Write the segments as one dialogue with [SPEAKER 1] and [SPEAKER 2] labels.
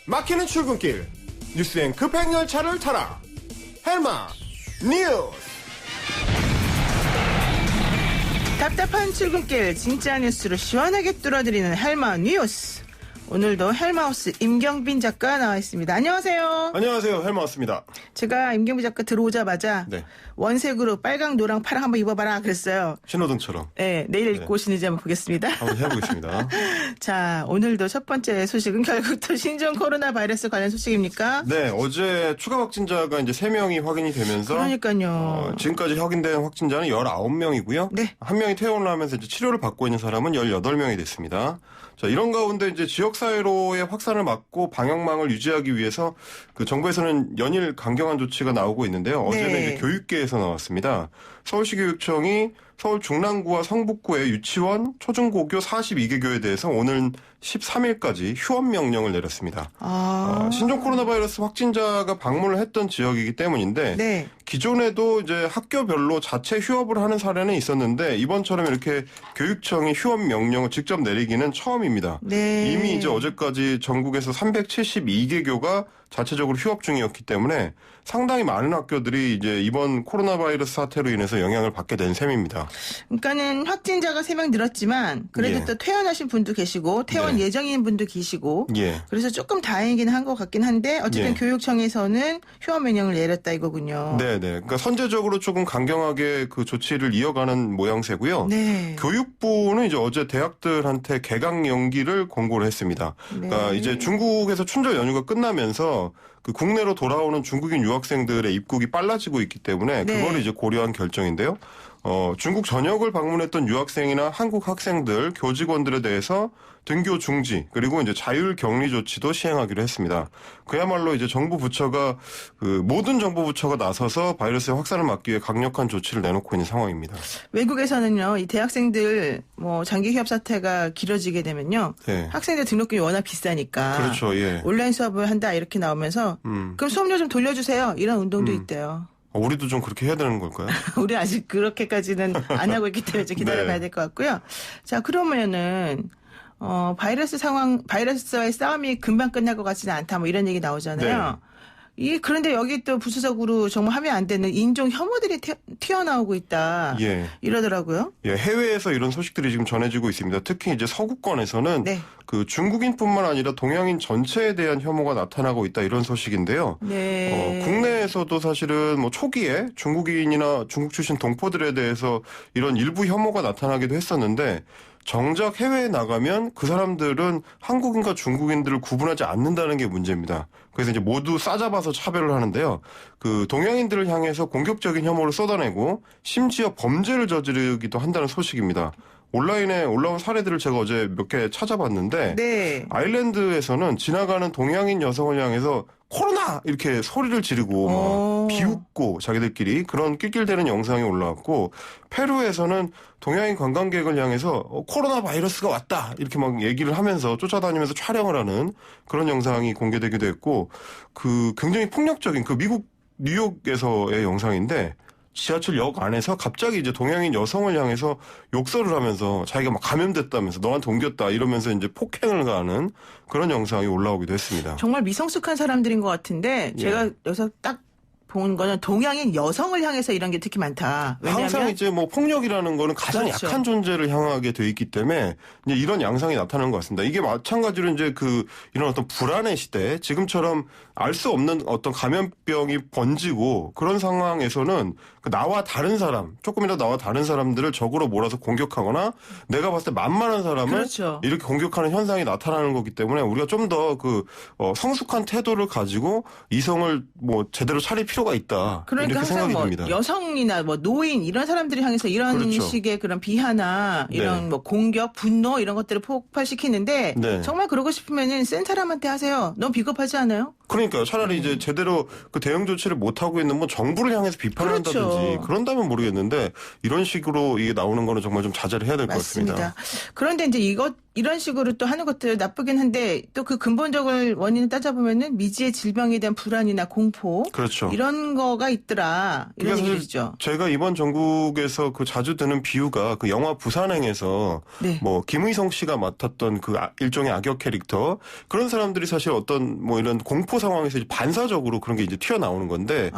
[SPEAKER 1] 막히는 출근길 뉴스엔 급행 열차를 타라. 헬마 뉴스.
[SPEAKER 2] 답답한 출근길 진짜 뉴스를 시원하게 뚫어드리는 헬마 뉴스. 오늘도 헬마우스 임경빈 작가 나와 있습니다. 안녕하세요.
[SPEAKER 1] 안녕하세요. 헬마우스입니다.
[SPEAKER 2] 제가 임경빈 작가 들어오자마자
[SPEAKER 1] 네.
[SPEAKER 2] 원색으로 빨강, 노랑, 파랑 한번 입어봐라 그랬어요.
[SPEAKER 1] 신호등처럼.
[SPEAKER 2] 네, 내일 입고 오시는지 한번 보겠습니다.
[SPEAKER 1] 한번 해보겠습니다.
[SPEAKER 2] 자, 오늘도 첫 번째 소식은 결국 또 신종 코로나 바이러스 관련 소식입니까?
[SPEAKER 1] 네, 어제 추가 확진자가 이제 3명이 확인이 되면서
[SPEAKER 2] 그러니까요.
[SPEAKER 1] 지금까지 확인된 확진자는 19명이고요.
[SPEAKER 2] 네.
[SPEAKER 1] 한 명이 퇴원을 하면서 이제 치료를 받고 있는 사람은 18명이 됐습니다. 자, 이런 가운데 이제 지역사회로의 확산을 막고 방역망을 유지하기 위해서 그 정부에서는 연일 강경한 조치가 나오고 있는데요. 어제는
[SPEAKER 2] 네.
[SPEAKER 1] 이제 교육계에서 나왔습니다. 서울시교육청이 서울 중랑구와 성북구의 유치원, 초중고교 42개 교에 대해서 오늘 13일까지 휴업 명령을 내렸습니다. 신종 코로나 바이러스 확진자가 방문을 했던 지역이기 때문인데
[SPEAKER 2] 네.
[SPEAKER 1] 기존에도 이제 학교별로 자체 휴업을 하는 사례는 있었는데 이번처럼 이렇게 교육청이 휴업 명령을 직접 내리기는 처음입니다.
[SPEAKER 2] 네.
[SPEAKER 1] 이미 이제 어제까지 전국에서 372개 교가 자체적으로 휴업 중이었기 때문에 상당히 많은 학교들이 이제 이번 코로나 바이러스 사태로 인해서 영향을 받게 된 셈입니다.
[SPEAKER 2] 그러니까는 확진자가 3명 늘었지만 그래도
[SPEAKER 1] 예.
[SPEAKER 2] 또 퇴원하신 분도 계시고 퇴원
[SPEAKER 1] 네.
[SPEAKER 2] 예정인 분도 계시고
[SPEAKER 1] 예.
[SPEAKER 2] 그래서 조금 다행이긴 한 것 같긴 한데 어쨌든
[SPEAKER 1] 예.
[SPEAKER 2] 교육청에서는 휴업 명령을 내렸다 이거군요.
[SPEAKER 1] 네네. 그러니까 선제적으로 조금 강경하게 그 조치를 이어가는 모양새고요.
[SPEAKER 2] 네.
[SPEAKER 1] 교육부는 이제 어제 대학들한테 개강 연기를 공고를 했습니다. 그러니까
[SPEAKER 2] 네.
[SPEAKER 1] 이제 중국에서 춘절 연휴가 끝나면서 그 국내로 돌아오는 중국인 유학생들의 입국이 빨라지고 있기 때문에
[SPEAKER 2] 네.
[SPEAKER 1] 그걸 이제 고려한 결정인데요. 중국 전역을 방문했던 유학생이나 한국 학생들, 교직원들에 대해서 등교 중지 그리고 이제 자율 격리 조치도 시행하기로 했습니다. 그야말로 이제 정부 부처가 그 모든 정부 부처가 나서서 바이러스의 확산을 막기 위해 강력한 조치를 내놓고 있는 상황입니다.
[SPEAKER 2] 외국에서는요, 이 대학생들 뭐 장기 휴업 사태가 길어지게 되면요,
[SPEAKER 1] 네.
[SPEAKER 2] 학생들 등록금이 워낙 비싸니까
[SPEAKER 1] 그렇죠. 예.
[SPEAKER 2] 온라인 수업을 한다 이렇게 나오면서 그럼 수업료 좀 돌려주세요 이런 운동도 있대요.
[SPEAKER 1] 우리도 좀 그렇게 해야 되는 걸까요?
[SPEAKER 2] 우리 아직 그렇게까지는 안 하고 있기 때문에 좀 기다려봐야
[SPEAKER 1] 네.
[SPEAKER 2] 될 것 같고요. 자, 그러면은 바이러스와의 싸움이 금방 끝날 것 같지는 않다, 뭐 이런 얘기 나오잖아요. 그런데 여기 또 부수적으로 정말 하면 안 되는 인종 혐오들이 튀어나오고 있다.
[SPEAKER 1] 예.
[SPEAKER 2] 이러더라고요.
[SPEAKER 1] 예, 해외에서 이런 소식들이 지금 전해지고 있습니다. 특히 이제 서구권에서는
[SPEAKER 2] 네.
[SPEAKER 1] 그 중국인뿐만 아니라 동양인 전체에 대한 혐오가 나타나고 있다 이런 소식인데요.
[SPEAKER 2] 네.
[SPEAKER 1] 국내에서도 사실은 뭐 초기에 중국인이나 중국 출신 동포들에 대해서 이런 일부 혐오가 나타나기도 했었는데 정작 해외에 나가면 그 사람들은 한국인과 중국인들을 구분하지 않는다는 게 문제입니다. 그래서 이제 모두 싸잡아서 차별을 하는데요. 그 동양인들을 향해서 공격적인 혐오를 쏟아내고 심지어 범죄를 저지르기도 한다는 소식입니다. 온라인에 올라온 사례들을 제가 어제 몇 개 찾아봤는데
[SPEAKER 2] 네.
[SPEAKER 1] 아일랜드에서는 지나가는 동양인 여성을 향해서 코로나! 이렇게 소리를 지르고 막 비웃고 자기들끼리 그런 낄낄대는 영상이 올라왔고 페루에서는 동양인 관광객을 향해서 코로나 바이러스가 왔다! 이렇게 막 얘기를 하면서 쫓아다니면서 촬영을 하는 그런 영상이 공개되기도 했고 그 굉장히 폭력적인 그 미국 뉴욕에서의 영상인데 지하철역 안에서 갑자기 이제 동양인 여성을 향해서 욕설을 하면서 자기가 막 감염됐다면서 너한테 옮겼다 이러면서 이제 폭행을 가하는 그런 영상이 올라오기도 했습니다.
[SPEAKER 2] 정말 미성숙한 사람들인 것 같은데 제가 여기서 딱 본 거는 동양인 여성을 향해서 이런 게 특히 많다. 왜냐하면
[SPEAKER 1] 항상 이제 뭐 폭력이라는 거는 가장
[SPEAKER 2] 그렇죠.
[SPEAKER 1] 약한 존재를 향하게 돼 있기 때문에 이제 이런 양상이 나타나는 것 같습니다. 이게 마찬가지로 이제 이런 어떤 불안의 시대, 지금처럼 알 수 없는 어떤 감염병이 번지고 그런 상황에서는 나와 다른 사람, 조금이라도 나와 다른 사람들을 적으로 몰아서 공격하거나 내가 봤을 때 만만한 사람을
[SPEAKER 2] 그렇죠.
[SPEAKER 1] 이렇게 공격하는 현상이 나타나는 거기 때문에 우리가 좀 더 성숙한 태도를 가지고 이성을 뭐 제대로 차릴 필요가 있다.
[SPEAKER 2] 그러니까
[SPEAKER 1] 이렇게
[SPEAKER 2] 항상
[SPEAKER 1] 생각이
[SPEAKER 2] 뭐
[SPEAKER 1] 듭니다.
[SPEAKER 2] 여성이나 뭐 노인 이런 사람들을 향해서 이런
[SPEAKER 1] 그렇죠.
[SPEAKER 2] 식의 그런 비하나 이런
[SPEAKER 1] 네.
[SPEAKER 2] 뭐 공격, 분노 이런 것들을 폭발시키는데
[SPEAKER 1] 네.
[SPEAKER 2] 정말 그러고 싶으면은 센 사람한테 하세요. 너무 비겁하지 않아요?
[SPEAKER 1] 그러니까요. 차라리 이제 제대로 그 대응 조치를 못 하고 있는 뭐 정부를 향해서 비판을
[SPEAKER 2] 그렇죠.
[SPEAKER 1] 한다든지 그런다면 모르겠는데 이런 식으로 이게 나오는 거는 정말 좀 자제를 해야 될 것
[SPEAKER 2] 맞습니다.
[SPEAKER 1] 같습니다.
[SPEAKER 2] 그런데 이제 이런 식으로 또 하는 것도 나쁘긴 한데 또 그 근본적인 원인을 따져보면은 미지의 질병에 대한 불안이나 공포
[SPEAKER 1] 그렇죠.
[SPEAKER 2] 이런 거가 있더라 이런
[SPEAKER 1] 그러니까
[SPEAKER 2] 얘기죠.
[SPEAKER 1] 제가 이번 전국에서 그 자주 드는 비유가 그 영화 부산행에서
[SPEAKER 2] 네.
[SPEAKER 1] 뭐 김의성 씨가 맡았던 그 일종의 악역 캐릭터 그런 사람들이 사실 어떤 뭐 이런 공포 상황에서 이제 반사적으로 그런 게 이제 튀어나오는 건데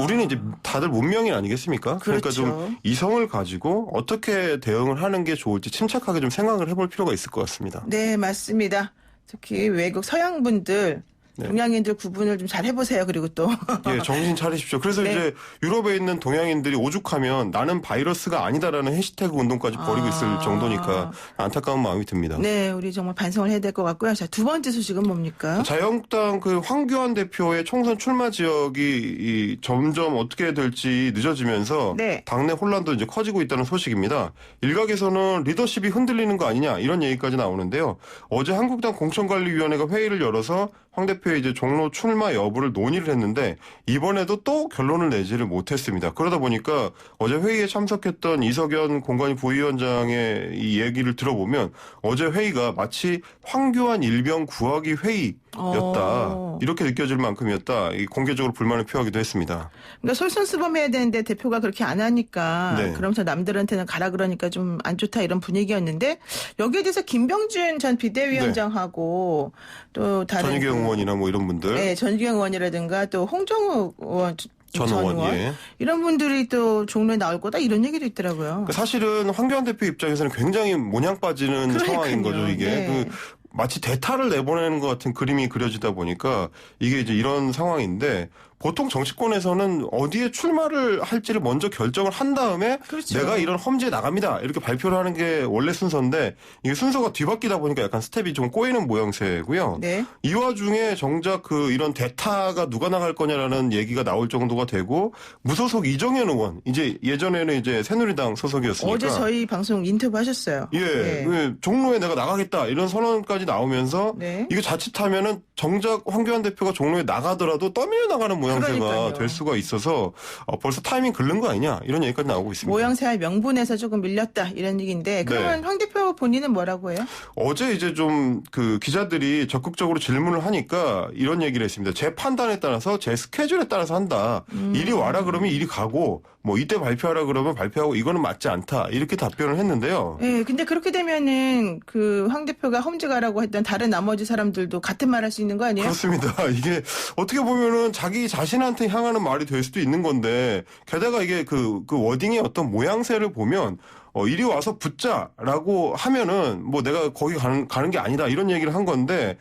[SPEAKER 1] 우리는 이제 다들 문명인 아니겠습니까? 그러니까
[SPEAKER 2] 그렇죠.
[SPEAKER 1] 좀 이성을 가지고 어떻게 대응을 하는 게 좋을지 침착하게 좀 생각을 해볼 필요가 있을 것 같습니다.
[SPEAKER 2] 네, 맞습니다. 특히 외국 서양 분들,
[SPEAKER 1] 네.
[SPEAKER 2] 동양인들 구분을 좀 잘 해보세요. 그리고 또.
[SPEAKER 1] 예, 정신 차리십시오. 그래서
[SPEAKER 2] 네.
[SPEAKER 1] 이제 유럽에 있는 동양인들이 오죽하면 나는 바이러스가 아니다라는 해시태그 운동까지 벌이고 있을 정도니까 안타까운 마음이 듭니다.
[SPEAKER 2] 네, 우리 정말 반성을 해야 될 것 같고요. 자, 두 번째 소식은 뭡니까?
[SPEAKER 1] 자유한국당 그 황교안 대표의 총선 출마 지역이 점점 어떻게 될지 늦어지면서
[SPEAKER 2] 네.
[SPEAKER 1] 당내 혼란도 이제 커지고 있다는 소식입니다. 일각에서는 리더십이 흔들리는 거 아니냐 이런 얘기까지 나오는데요. 어제 한국당 공천관리위원회가 회의를 열어서 황 대표의 이제 종로 출마 여부를 논의를 했는데 이번에도 또 결론을 내지를 못했습니다. 그러다 보니까 어제 회의에 참석했던 이석연 공관위 부위원장의 이 얘기를 들어보면 어제 회의가 마치 황교안 일병 구하기 회의였다. 이렇게 느껴질 만큼이었다. 공개적으로 불만을 표하기도 했습니다.
[SPEAKER 2] 그러니까 솔선수범해야 되는데 대표가 그렇게 안 하니까
[SPEAKER 1] 네.
[SPEAKER 2] 그러면서 남들한테는 가라 그러니까 좀 안 좋다 이런 분위기였는데 여기에 대해서 김병준 전 비대위원장하고 또 다른
[SPEAKER 1] 전희경 의원이나 뭐 이런 분들.
[SPEAKER 2] 네, 전주경 의원이라든가 또 홍정우 의원
[SPEAKER 1] 전 의원, 예.
[SPEAKER 2] 이런 분들이 또 종로에 나올 거다 이런 얘기도 있더라고요.
[SPEAKER 1] 사실은 황교안 대표 입장에서는 굉장히 모냥 빠지는
[SPEAKER 2] 그러니까요.
[SPEAKER 1] 상황인 거죠, 이게.
[SPEAKER 2] 네.
[SPEAKER 1] 마치 대타를 내보내는 것 같은 그림이 그려지다 보니까 이게 이제 이런 상황인데 보통 정치권에서는 어디에 출마를 할지를 먼저 결정을 한 다음에
[SPEAKER 2] 그렇죠.
[SPEAKER 1] 내가 이런 험지에 나갑니다. 이렇게 발표를 하는 게 원래 순서인데 이게 순서가 뒤바뀌다 보니까 약간 스텝이 좀 꼬이는 모양새고요.
[SPEAKER 2] 네.
[SPEAKER 1] 이 와중에 정작 그 이런 대타가 누가 나갈 거냐라는 얘기가 나올 정도가 되고 무소속 이정현 의원 이제 예전에는 이제 새누리당 소속이었으니까
[SPEAKER 2] 어제 저희 방송 인터뷰 하셨어요.
[SPEAKER 1] 예,
[SPEAKER 2] 네.
[SPEAKER 1] 그 종로에 내가 나가겠다 이런 선언까지 나오면서
[SPEAKER 2] 네.
[SPEAKER 1] 이거 자칫하면은 정작 황교안 대표가 종로에 나가더라도 떠밀려 나가는 모양새가
[SPEAKER 2] 그러니까요.
[SPEAKER 1] 될 수가 있어서 벌써 타이밍 글른 거 아니냐 이런 얘기까지 나오고 있습니다.
[SPEAKER 2] 모양새와 명분에서 조금 밀렸다 이런 얘기인데 그러면
[SPEAKER 1] 네.
[SPEAKER 2] 황 대표 본인은 뭐라고 해요?
[SPEAKER 1] 어제 이제 좀 그 기자들이 적극적으로 질문을 하니까 이런 얘기를 했습니다. 제 판단에 따라서 제 스케줄에 따라서 한다. 이리 와라 그러면 이리 가고 뭐 이때 발표하라 그러면 발표하고 이거는 맞지 않다. 이렇게 답변을 했는데요.
[SPEAKER 2] 네, 근데 그렇게 되면은 그 황 대표가 험지 가라고 했던 다른 나머지 사람들도 같은 말 할 수 있는 거 아니에요?
[SPEAKER 1] 그렇습니다. 이게 어떻게 보면은 자기 자신한테 향하는 말이 될 수도 있는 건데 게다가 이게 그 워딩의 어떤 모양새를 보면 이리 와서 붙자라고 하면은 뭐 내가 거기 가는 게 아니다 이런 얘기를 한 건데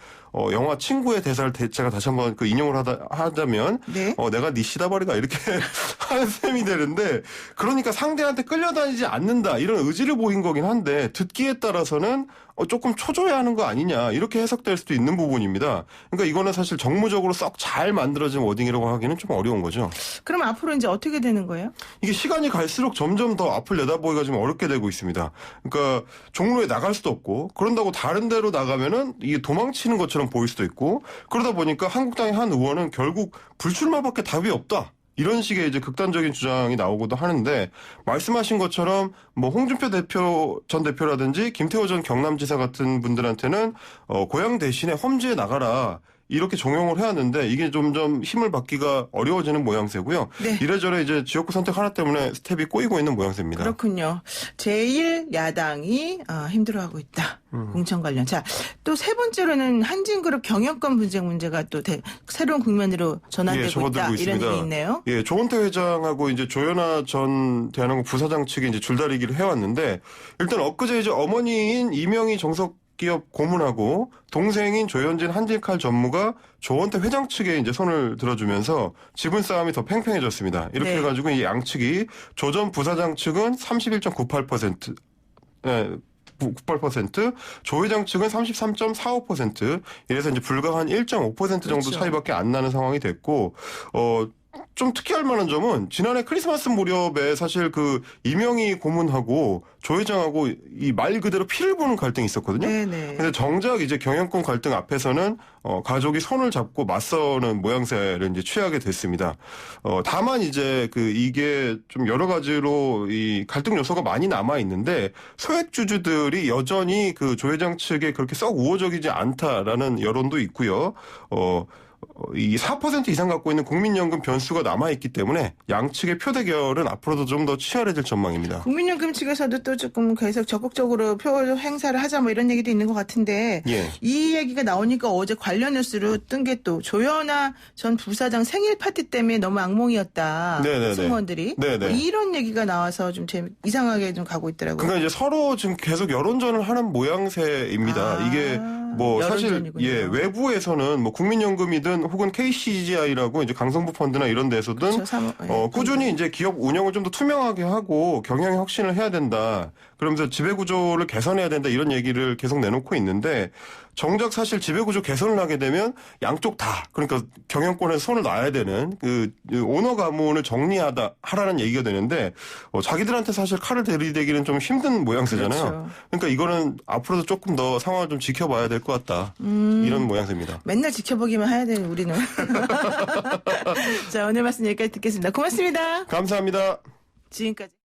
[SPEAKER 1] 영화 친구의 대사를 제가 다시 한번 그 인용을 하자면
[SPEAKER 2] 네.
[SPEAKER 1] 내가 네 시다버리가 이렇게 하는 셈이 되는데 그러니까 상대한테 끌려다니지 않는다 이런 의지를 보인 거긴 한데 듣기에 따라서는 조금 초조해하는 거 아니냐 이렇게 해석될 수도 있는 부분입니다. 그러니까 이거는 사실 정무적으로 썩 잘 만들어진 워딩이라고 하기는 좀 어려운 거죠.
[SPEAKER 2] 그럼 앞으로 이제 어떻게 되는 거예요?
[SPEAKER 1] 이게 시간이 갈수록 점점 더 앞을 내다보기가 좀 어렵게 되고 있습니다. 그러니까 종로에 나갈 수도 없고 그런다고 다른 데로 나가면은 이게 도망치는 것처럼 보일 수도 있고 그러다 보니까 한국당의 한 의원은 결국 불출마밖에 답이 없다. 이런 식의 이제 극단적인 주장이 나오고도 하는데 말씀하신 것처럼 뭐 홍준표 전 대표라든지 김태호 전 경남지사 같은 분들한테는 고향 대신에 험지에 나가라. 이렇게 종용을 해왔는데 이게 점점 힘을 받기가 어려워지는 모양새고요.
[SPEAKER 2] 네.
[SPEAKER 1] 이래저래 이제 지역구 선택 하나 때문에 스텝이 꼬이고 있는 모양새입니다.
[SPEAKER 2] 그렇군요. 제1야당이 힘들어하고 있다. 공천 관련. 자, 또 세 번째로는 한진그룹 경영권 분쟁 문제가 또 새로운 국면으로 전환되고 있다.
[SPEAKER 1] 접어들고
[SPEAKER 2] 이런
[SPEAKER 1] 있습니다.
[SPEAKER 2] 얘기 있네요.
[SPEAKER 1] 예, 조은태 회장하고 이제 조현아 전 대한항공 부사장 측이 이제 줄다리기를 해왔는데 일단 엊그제 이제 어머니인 이명희 정석기업 고문하고 동생인 조현진 한진칼 전무가 조원태 회장 측에 이제 손을 들어주면서 지분 싸움이 더 팽팽해졌습니다. 이렇게
[SPEAKER 2] 네.
[SPEAKER 1] 해가지고 이 양측이 조 전 부사장 측은 31.98%, 98%, 조 회장 측은 33.45%, 이래서 이제 불과 한 1.5% 정도
[SPEAKER 2] 그렇죠.
[SPEAKER 1] 차이밖에 안 나는 상황이 됐고, 좀 특이할 만한 점은 지난해 크리스마스 무렵에 사실 그 이명희 고문하고 조 회장하고 이 말 그대로 피를 보는 갈등이 있었거든요.
[SPEAKER 2] 네네.
[SPEAKER 1] 근데 정작 이제 경영권 갈등 앞에서는 가족이 손을 잡고 맞서는 모양새를 이제 취하게 됐습니다. 다만 이제 그 이게 좀 여러 가지로 이 갈등 요소가 많이 남아 있는데 소액주주들이 여전히 그 조 회장 측에 그렇게 썩 우호적이지 않다라는 여론도 있고요. 이 4% 이상 갖고 있는 국민연금 변수가 남아있기 때문에 양측의 표 대결은 앞으로도 좀 더 치열해질 전망입니다.
[SPEAKER 2] 국민연금 측에서도 또 조금 계속 적극적으로 표 행사를 하자 뭐 이런 얘기도 있는 것 같은데
[SPEAKER 1] 예.
[SPEAKER 2] 이 얘기가 나오니까 어제 관련 뉴스로 뜬 게 또 조현아 전 부사장 생일 파티 때문에 너무 악몽이었다.
[SPEAKER 1] 네네네.
[SPEAKER 2] 승무원들이.
[SPEAKER 1] 네네.
[SPEAKER 2] 뭐 이런 얘기가 나와서 좀 이상하게 좀 가고 있더라고요.
[SPEAKER 1] 그러니까 이제 서로 지금 계속 여론전을 하는 모양새입니다. 이게 뭐 사실
[SPEAKER 2] 여론전이군요.
[SPEAKER 1] 외부에서는 뭐 국민연금이든 혹은 KCGI라고 이제 강성부 펀드나 이런 데서든
[SPEAKER 2] 그렇죠.
[SPEAKER 1] 꾸준히 이제 기업 운영을 좀 더 투명하게 하고 경영에 혁신을 해야 된다. 그러면서 지배구조를 개선해야 된다 이런 얘기를 계속 내놓고 있는데 정작 사실 지배구조 개선을 하게 되면 양쪽 다 그러니까 경영권에서 손을 놔야 되는 그 오너 가문을 하라는 얘기가 되는데 자기들한테 사실 칼을 들이대기는 좀 힘든 모양새잖아요.
[SPEAKER 2] 그렇죠.
[SPEAKER 1] 그러니까 이거는 앞으로도 조금 더 상황을 좀 지켜봐야 될 것 같다. 이런 모양새입니다.
[SPEAKER 2] 맨날 지켜보기만 해야 되는 우리는. 자, 오늘 말씀 여기까지 듣겠습니다. 고맙습니다.
[SPEAKER 1] 감사합니다.
[SPEAKER 2] 지금까지.